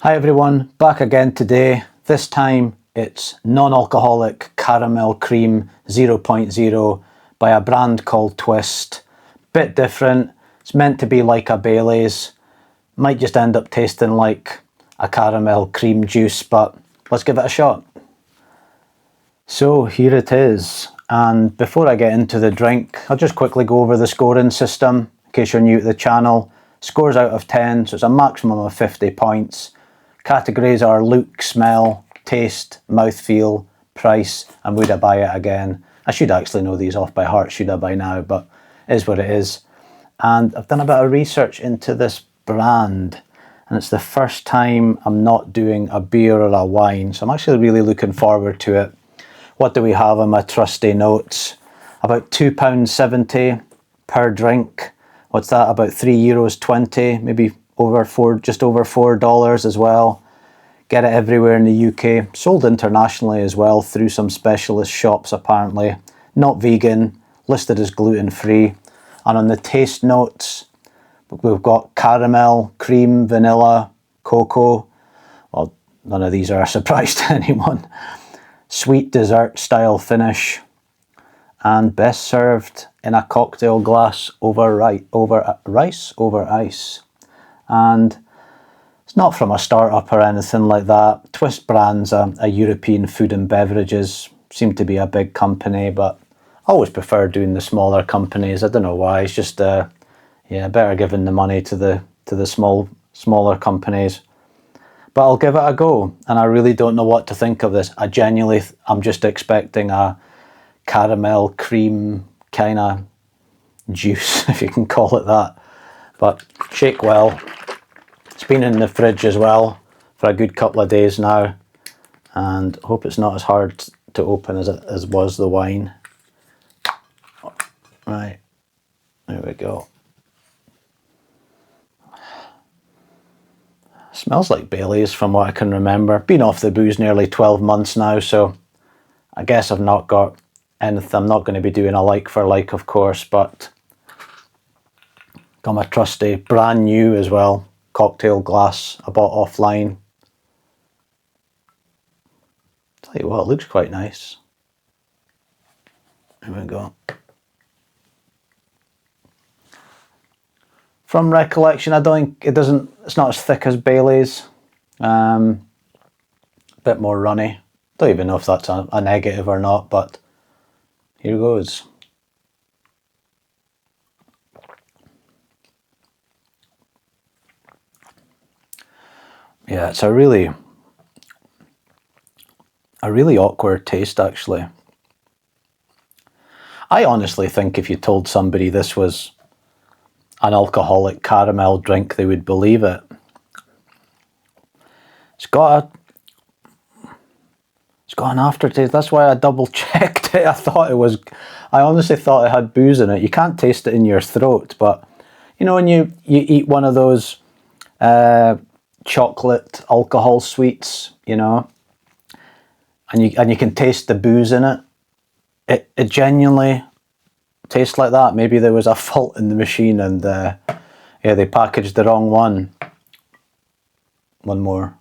Hi everyone, back again today. This time it's non-alcoholic caramel cream 0.0 by a brand called Twisst. Bit different. It's meant to be like a Baileys. Might just end up tasting like a caramel cream juice, but let's give it a shot. So here it is. And before I get into the drink, I'll just quickly go over the scoring system in case you're new to the channel. Scores out of 10, so it's a maximum of 50 points. Categories are look, smell, taste, mouthfeel, price, and would I buy it again. I should actually know these off by heart, should I by now, but it is what it is. And I've done a bit of research into this brand, and it's the first time I'm not doing a beer or a wine, so I'm actually really looking forward to it. What do we have on my trusty notes? About £2.70 per drink. What's that? About €3.20, maybe just over $4 as well. Get it everywhere in the UK. Sold internationally as well through some specialist shops apparently. Not vegan, listed as gluten-free. And on the taste notes, we've got caramel, cream, vanilla, cocoa. Well, none of these are a surprise to anyone. Sweet dessert style finish. And best served in a cocktail glass over ice. And it's not from a startup or anything like that. Twisst brand's a European food and beverages, seem to be a big company, but I always prefer doing the smaller companies. I don't know why. It's just better giving the money to the smaller companies. But I'll give it a go, and I really don't know what to think of this. I'm just expecting a caramel cream kind of juice, if you can call it that. But shake well. It's been in the fridge as well for a good couple of days now, and hope it's not as hard to open as was the wine. Right, there we go. Smells like Baileys from what I can remember. Been off the booze nearly 12 months now, so I guess I've not got anything. I'm not going to be doing a like for like, of course, but got my trusty brand new as well cocktail glass I bought offline. Tell you what, it looks quite nice. There we go. From recollection, I don't think it's not as thick as Baileys. A bit more runny. Don't even know if that's a negative or not, but here goes. Yeah, it's a really awkward taste, actually. I honestly think if you told somebody this was an alcoholic caramel drink, they would believe it. It's got an aftertaste. That's why I double checked it. I honestly thought it had booze in it. You can't taste it in your throat, but you know when you eat one of those chocolate alcohol sweets, you know, and you can taste the booze in it. It genuinely tastes like that. Maybe there was a fault in the machine and they packaged the wrong one. One more.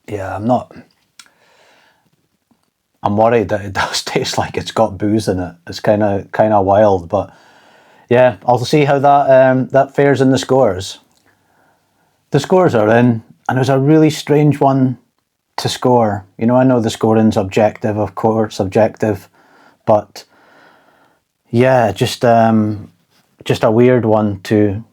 Yeah, I'm worried that it does taste like it's got booze in it. It's kind of wild, but yeah, I'll see how that fares in the scores. The scores are in, and it was a really strange one to score. You know, I know the scoring's objective, of course, subjective, but yeah, just a weird one to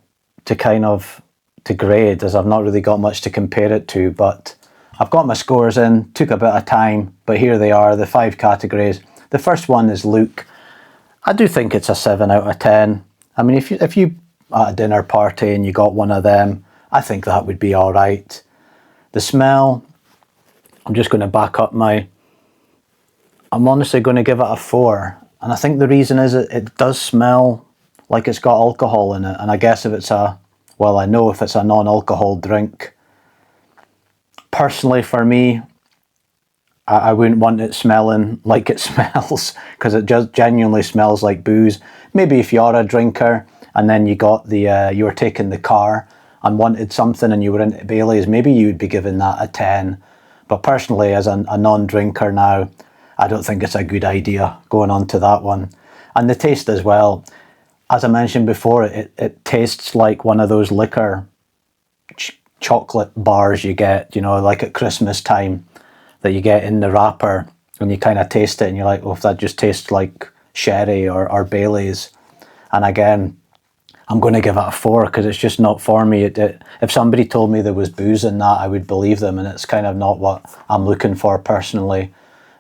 grade, as I've not really got much to compare it to, but I've got my scores in. Took a bit of time, but here they are, the 5 categories. The first one is look. I do think it's a 7 out of 10. I mean, if you at a dinner party and you got one of them, I think that would be all right. The smell, I'm just going to back up I'm honestly going to give it a 4. And I think the reason is it does smell like it's got alcohol in it. And I guess if I know if it's a non-alcohol drink. Personally, for me, I wouldn't want it smelling like it smells, because it just genuinely smells like booze. Maybe if you're a drinker and then you got the, you were taking the car and wanted something and you were into Baileys, maybe you would be giving that a 10. But personally, as a non-drinker now, I don't think it's a good idea going on to that one. And the taste as well, as I mentioned before, it tastes like one of those liquor chocolate bars you get, you know, like at Christmas time, that you get in the wrapper, and you kind of taste it and you're like, oh, if that just tastes like sherry or Baileys. And again, I'm going to give it a 4 because it's just not for me. If somebody told me there was booze in that, I would believe them, and it's kind of not what I'm looking for personally.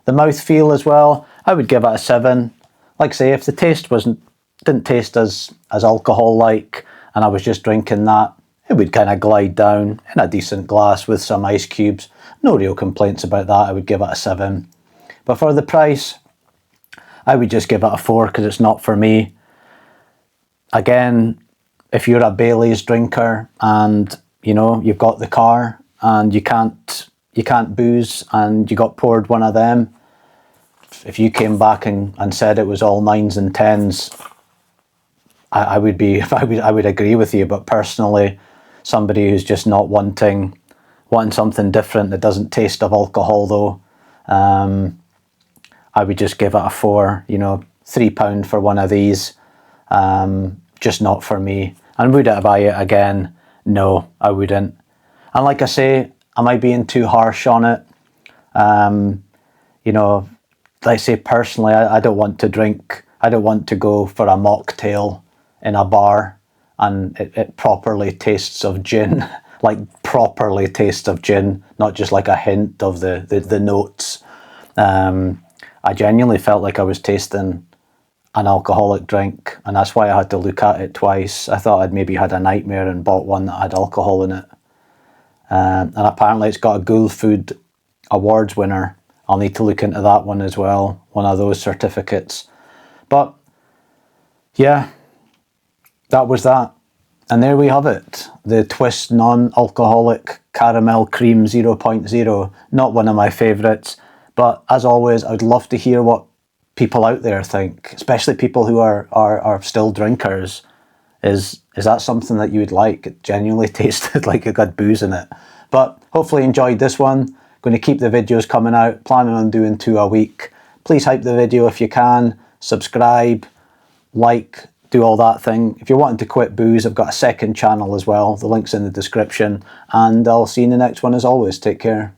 The mouthfeel as well, I would give it a 7. Like I say, if the taste didn't taste as alcohol-like, and I was just drinking that, it would kind of glide down in a decent glass with some ice cubes. No real complaints about that. I would give it a 7. But for the price, I would just give it a 4 because it's not for me. Again, if you're a Baileys drinker and you know you've got the car and you can't booze and you got poured one of them, if you came back and said it was all 9s and 10s, I would agree with you. But personally, somebody who's just not wanting something different that doesn't taste of alcohol though, I would just give it a 4. You know, £3 for one of these, just not for me. And would I buy it again? No, I wouldn't. And like I say, am I being too harsh on it? You know, like I say, personally, I don't want to drink. I don't want to go for a mocktail in a bar and it properly tastes of gin, like properly tastes of gin, not just like a hint of the notes. I genuinely felt like I was tasting an alcoholic drink, and that's why I had to look at it twice. I thought I'd maybe had a nightmare and bought one that had alcohol in it. And apparently it's got a Ghoul Food Awards winner. I'll need to look into that one as well, one of those certificates. But yeah, that was that. And there we have it. The Twisst non-alcoholic caramel cream 0.0. Not one of my favourites. But as always, I'd love to hear what people out there think, especially people who are still drinkers. Is that something that you would like? It genuinely tasted like it got booze in it. But hopefully you enjoyed this one. Going to keep the videos coming out, planning on doing 2 a week. Please hype the video if you can, subscribe, like, do all that thing. If you're wanting to quit booze, I've got a second channel as well. The link's in the description. And I'll see you in the next one as always. Take care.